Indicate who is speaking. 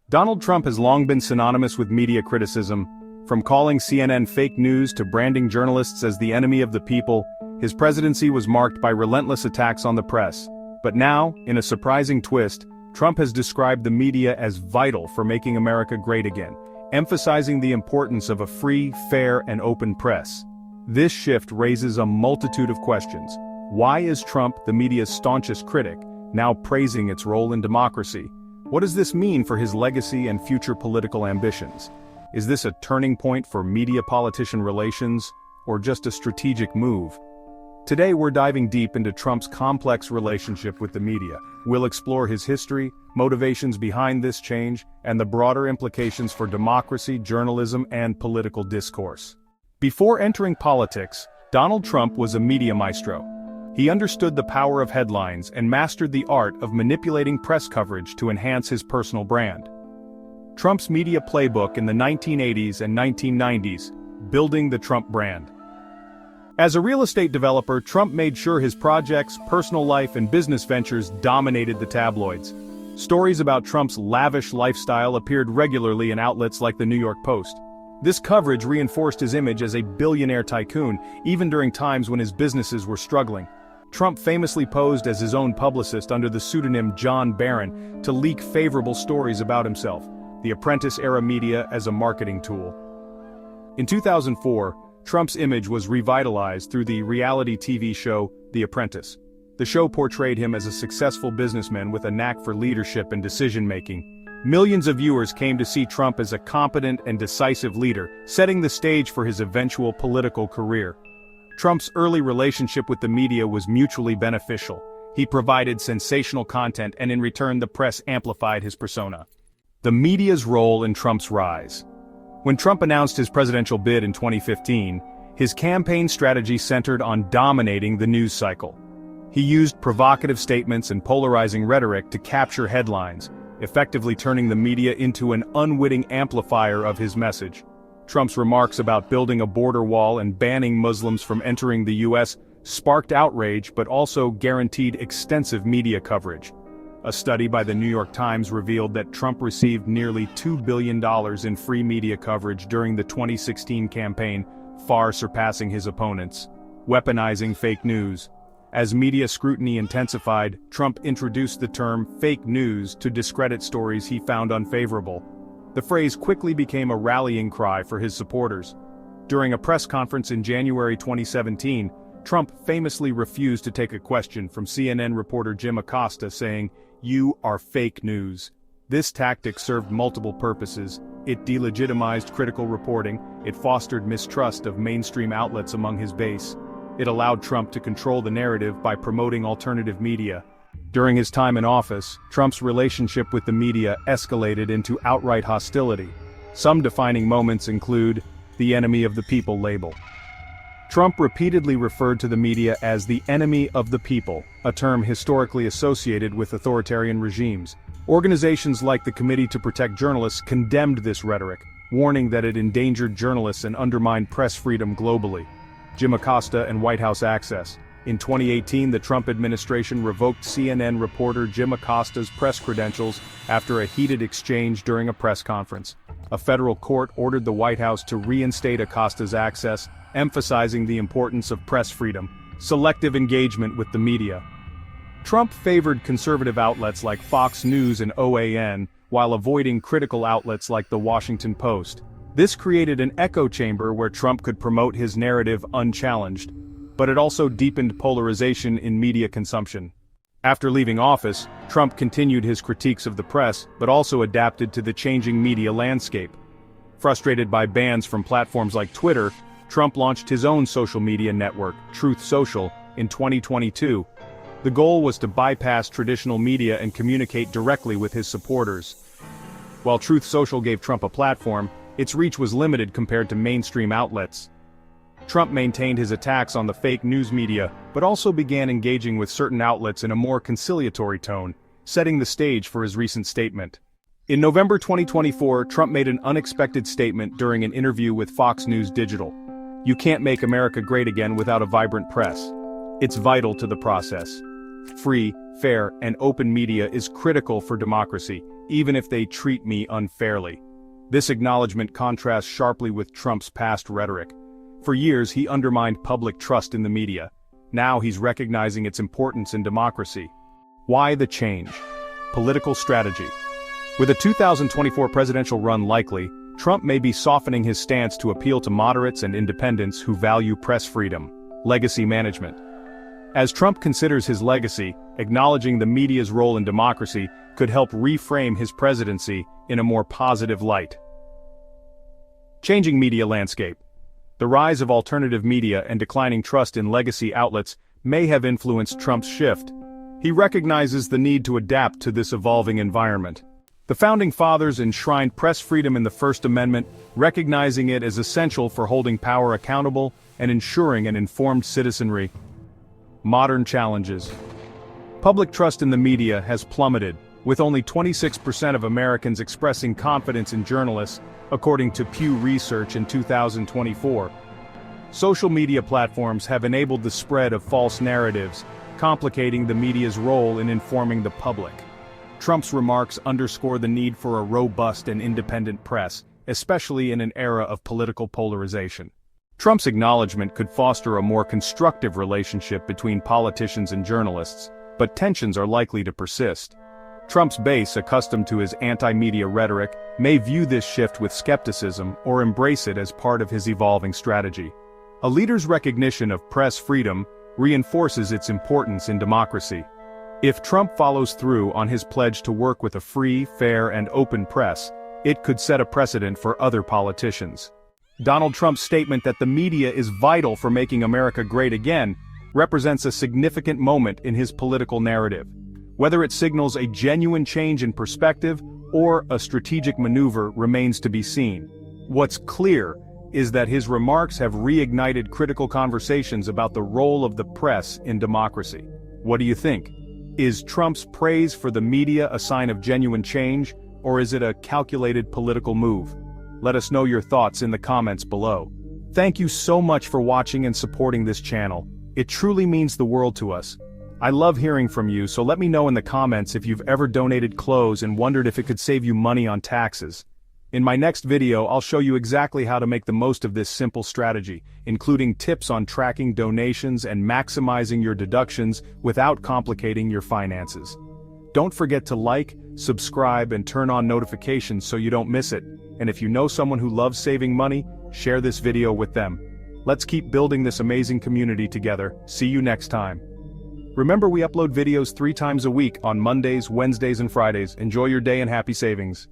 Speaker 1: Donald Trump has long been synonymous with media criticism. From calling CNN fake news to branding journalists as the enemy of the people, his presidency was marked by relentless attacks on the press. But now, in a surprising twist, Trump has described the media as vital for making America great again, emphasizing the importance of a free, fair, and open press. This shift raises a multitude of questions. Why is Trump, the media's staunchest critic, now praising its role in democracy? What does this mean for his legacy and future political ambitions? Is this a turning point for media-politician relations, or just a strategic move? Today we're diving deep into Trump's complex relationship with the media. We'll explore his history, motivations behind this change, and the broader implications for democracy, journalism, and political discourse. Before entering politics, Donald Trump was a media maestro. He understood the power of headlines and mastered the art of manipulating press coverage to enhance his personal brand. Trump's media playbook in the 1980s and 1990s, building the Trump brand. As a real estate developer, Trump made sure his projects, personal life, and business ventures dominated the tabloids. Stories about Trump's lavish lifestyle appeared regularly in outlets like the New York Post. This coverage reinforced his image as a billionaire tycoon, even during times when his businesses were struggling. Trump famously posed as his own publicist under the pseudonym John Barron to leak favorable stories about himself, the Apprentice-era media as a marketing tool. In 2004, Trump's image was revitalized through the reality TV show The Apprentice. The show portrayed him as a successful businessman with a knack for leadership and decision-making. Millions of viewers came to see Trump as a competent and decisive leader, setting the stage for his eventual political career. Trump's early relationship with the media was mutually beneficial. He provided sensational content, and in return the press amplified his persona. The media's role in Trump's rise. When Trump announced his presidential bid in 2015, his campaign strategy centered on dominating the news cycle. He used provocative statements and polarizing rhetoric to capture headlines, effectively turning the media into an unwitting amplifier of his message. Trump's remarks about building a border wall and banning Muslims from entering the U.S. sparked outrage but also guaranteed extensive media coverage. A study by the New York Times revealed that Trump received nearly $2 billion in free media coverage during the 2016 campaign, far surpassing his opponents. Weaponizing fake news. As media scrutiny intensified, Trump introduced the term fake news to discredit stories he found unfavorable. The phrase quickly became a rallying cry for his supporters. During a press conference in January 2017, Trump famously refused to take a question from CNN reporter Jim Acosta, saying, "You are fake news." This tactic served multiple purposes. It delegitimized critical reporting, it fostered mistrust of mainstream outlets among his base. It allowed Trump to control the narrative by promoting alternative media. During his time in office, Trump's relationship with the media escalated into outright hostility. Some defining moments include the enemy of the people label. Trump repeatedly referred to the media as the enemy of the people, a term historically associated with authoritarian regimes. Organizations like the Committee to Protect Journalists condemned this rhetoric, warning that it endangered journalists and undermined press freedom globally. Jim Acosta and White House access. In 2018, the Trump administration revoked CNN reporter Jim Acosta's press credentials after a heated exchange during a press conference. A federal court ordered the White House to reinstate Acosta's access, emphasizing the importance of press freedom, selective engagement with the media. Trump favored conservative outlets like Fox News and OAN, while avoiding critical outlets like The Washington Post. This created an echo chamber where Trump could promote his narrative unchallenged, but it also deepened polarization in media consumption. After leaving office, Trump continued his critiques of the press, but also adapted to the changing media landscape. Frustrated by bans from platforms like Twitter, Trump launched his own social media network, Truth Social, in 2022. The goal was to bypass traditional media and communicate directly with his supporters. While Truth Social gave Trump a platform, its reach was limited compared to mainstream outlets. Trump maintained his attacks on the fake news media, but also began engaging with certain outlets in a more conciliatory tone, setting the stage for his recent statement. In November 2024, Trump made an unexpected statement during an interview with Fox News Digital. "You can't make America great again without a vibrant press. It's vital to the process. Free, fair, and open media is critical for democracy, even if they treat me unfairly. This acknowledgement contrasts sharply with Trump's past rhetoric. For years, he undermined public trust in the media. Now he's recognizing its importance in democracy. Why the change? Political strategy. With a 2024 presidential run likely, Trump may be softening his stance to appeal to moderates and independents who value press freedom. Legacy management. As Trump considers his legacy, acknowledging the media's role in democracy could help reframe his presidency in a more positive light. Changing media landscape. The rise of alternative media and declining trust in legacy outlets may have influenced Trump's shift. He recognizes the need to adapt to this evolving environment. The Founding Fathers enshrined press freedom in the First Amendment, recognizing it as essential for holding power accountable and ensuring an informed citizenry. Modern challenges. Public trust in the media has plummeted, with only 26% of Americans expressing confidence in journalists, according to Pew Research in 2024. Social media platforms have enabled the spread of false narratives, complicating the media's role in informing the public. Trump's remarks underscore the need for a robust and independent press, especially in an era of political polarization. Trump's acknowledgement could foster a more constructive relationship between politicians and journalists, but tensions are likely to persist. Trump's base, accustomed to his anti-media rhetoric, may view this shift with skepticism or embrace it as part of his evolving strategy. A leader's recognition of press freedom reinforces its importance in democracy. If Trump follows through on his pledge to work with a free, fair, and open press, it could set a precedent for other politicians. Donald Trump's statement that the media is vital for making America great again represents a significant moment in his political narrative. Whether it signals a genuine change in perspective or a strategic maneuver remains to be seen. What's clear is that his remarks have reignited critical conversations about the role of the press in democracy. What do you think? Is Trump's praise for the media a sign of genuine change, or is it a calculated political move? Let us know your thoughts in the comments below. Thank you so much for watching and supporting this channel. It truly means the world to us. I love hearing from you, so let me know in the comments if you've ever donated clothes and wondered if it could save you money on taxes. In my next video, I'll show you exactly how to make the most of this simple strategy, including tips on tracking donations and maximizing your deductions without complicating your finances. Don't forget to like, subscribe, and turn on notifications so you don't miss it. And if you know someone who loves saving money, share this video with them. Let's keep building this amazing community together. See you next time. Remember, we upload videos 3 times a week on Mondays, Wednesdays, and Fridays. Enjoy your day and happy savings.